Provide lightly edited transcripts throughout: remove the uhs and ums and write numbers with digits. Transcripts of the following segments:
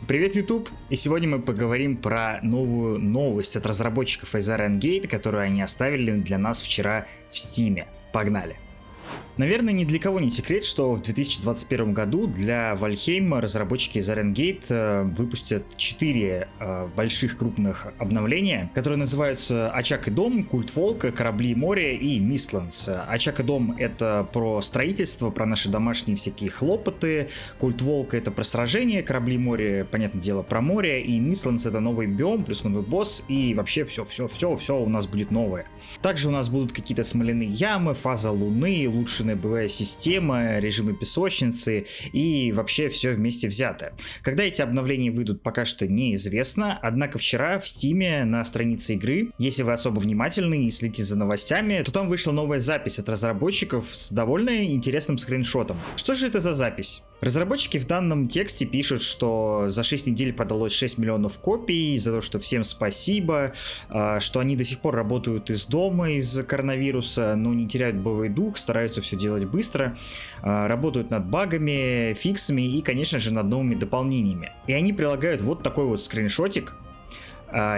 Привет, YouTube! И сегодня мы поговорим про новую новость от разработчиков из Iron Gate, которую они оставили для нас вчера в Steam. Погнали! Наверное, ни для кого не секрет, что в 2021 году для Valheim разработчики из Iron Gate выпустят 4 больших крупных обновления, которые называются Очаг и Дом, Культ Волка, Корабли и Море и Мистландс. Очаг и Дом — это про строительство, про наши домашние всякие хлопоты, Культ Волка — это про сражения, Корабли и Море, понятное дело, про море, и Мистландс — это новый биом плюс новый босс, и вообще все у нас будет новое. Также у нас будут какие-то смоляные ямы, фаза Луны, улучшенная боевая система, режимы песочницы и вообще все вместе взятое. Когда эти обновления выйдут, пока что неизвестно, однако вчера в Steam на странице игры, если вы особо внимательны и следите за новостями, то там вышла новая запись от разработчиков с довольно интересным скриншотом. Что же это за запись? Разработчики в данном тексте пишут, что за 6 недель продалось 6 миллионов копий, за то, что всем спасибо, что они до сих пор работают из дома из-за коронавируса, но не теряют боевой дух, стараются все делать быстро, работают над багами, фиксами и, конечно же, над новыми дополнениями. И они прилагают вот такой вот скриншотик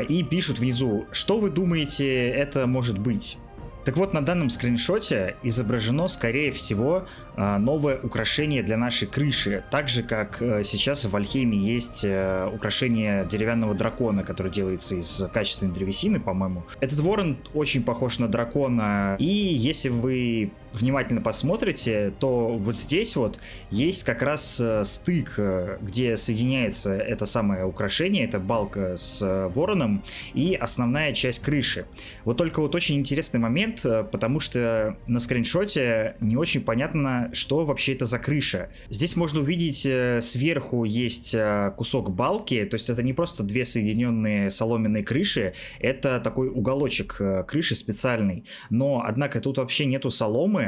и пишут внизу, что вы думаете это может быть. Так вот, на данном скриншоте изображено, скорее всего, новое украшение для нашей крыши. Так же, как сейчас в Valheim есть украшение деревянного дракона, который делается из качественной древесины, по-моему. Этот ворон очень похож на дракона. И если вы внимательно посмотрите, то вот здесь вот есть как раз стык, где соединяется это самое украшение, это балка с вороном и основная часть крыши. Вот только вот очень интересный момент, потому что на скриншоте не очень понятно, что вообще это за крыша. Здесь можно увидеть, сверху есть кусок балки, то есть это не просто две соединенные соломенные крыши, это такой уголочек крыши специальный. Но, однако, тут вообще нету соломы,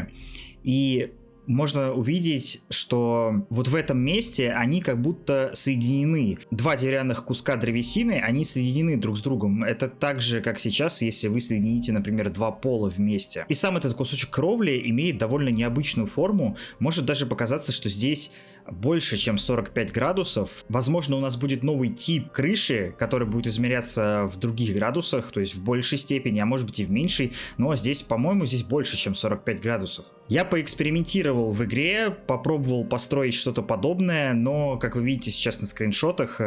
и можно увидеть, что вот в этом месте они как будто соединены. Два деревянных куска древесины, они соединены друг с другом. Это так же, как сейчас, если вы соедините, например, два пола вместе. И сам этот кусочек кровли имеет довольно необычную форму. Может даже показаться, что здесь больше, чем 45 градусов. Возможно, у нас будет новый тип крыши, который будет измеряться в других градусах, то есть в большей степени, а может быть и в меньшей. Но здесь, по-моему, здесь больше, чем 45 градусов. Я поэкспериментировал в игре, попробовал построить что-то подобное, но, как вы видите сейчас на скриншотах,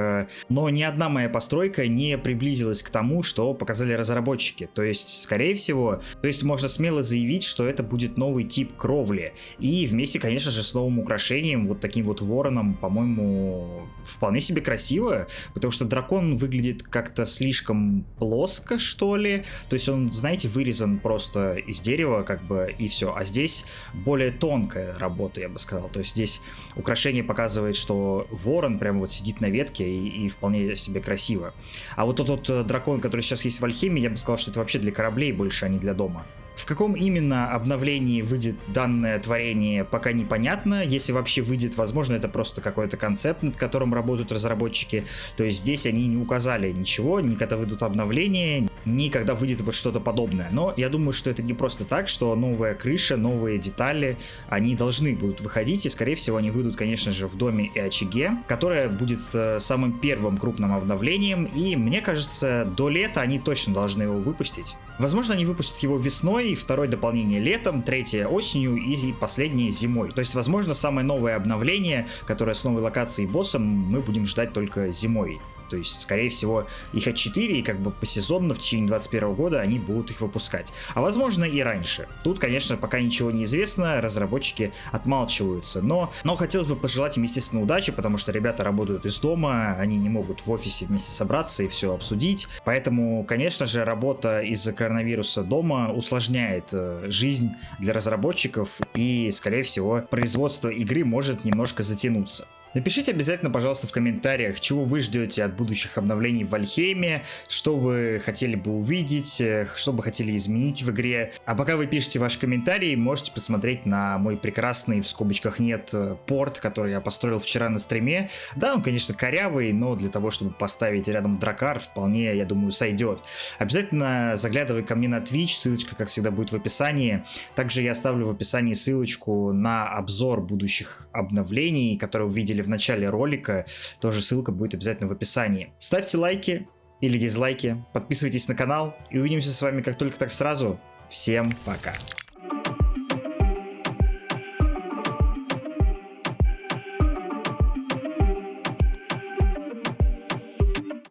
но ни одна моя постройка не приблизилась к тому, что показали разработчики. То есть, скорее всего, можно смело заявить, что это будет новый тип кровли. И вместе, конечно же, с новым украшением, вот таким вот вороном, по-моему, вполне себе красиво, потому что дракон выглядит как-то слишком плоско, что ли. То есть он, знаете, вырезан просто из дерева, как бы, и все. А здесь более тонкая работа, я бы сказал. То есть здесь украшение показывает, что ворон прямо вот сидит на ветке и вполне себе красиво. А вот тот дракон, который сейчас есть в Valheim, я бы сказал, что это вообще для кораблей больше, а не для дома. В каком именно обновлении выйдет данное творение, пока непонятно. Если вообще выйдет, возможно, это просто какой-то концепт, над которым работают разработчики. То есть здесь они не указали ничего, ни когда выйдут обновления, ни когда выйдет вот что-то подобное. Но я думаю, что это не просто так, что новая крыша, новые детали, они должны будут выходить. И, скорее всего, они выйдут, конечно же, в Доме и Очаге, которое будет самым первым крупным обновлением. И, мне кажется, до лета они точно должны его выпустить. Возможно, они выпустят его весной, второе дополнение летом, третье осенью и последнее зимой. То есть, возможно, самое новое обновление, которое с новой локацией и боссом, мы будем ждать только зимой. То есть, скорее всего, их 4, и как бы посезонно в течение 2021 года они будут их выпускать. А возможно и раньше. Тут, конечно, пока ничего не известно, разработчики отмалчиваются. Но хотелось бы пожелать им, естественно, удачи, потому что ребята работают из дома, они не могут в офисе вместе собраться и все обсудить. Поэтому, конечно же, работа из-за коронавируса дома усложняет жизнь для разработчиков, и, скорее всего, производство игры может немножко затянуться. Напишите обязательно, пожалуйста, в комментариях, чего вы ждете от будущих обновлений в Valheim, что вы хотели бы увидеть, что бы хотели изменить в игре. А пока вы пишете ваши комментарии, можете посмотреть на мой прекрасный, в скобочках нет, порт, который я построил вчера на стриме. Да, он, конечно, корявый, но для того, чтобы поставить рядом дракар, вполне, я думаю, сойдет. Обязательно заглядывай ко мне на Twitch, ссылочка, как всегда, будет в описании. Также я оставлю в описании ссылочку на обзор будущих обновлений, которые вы видели в начале ролика, тоже ссылка будет обязательно в описании. Ставьте лайки или дизлайки, подписывайтесь на канал и увидимся с вами как только так сразу. Всем пока!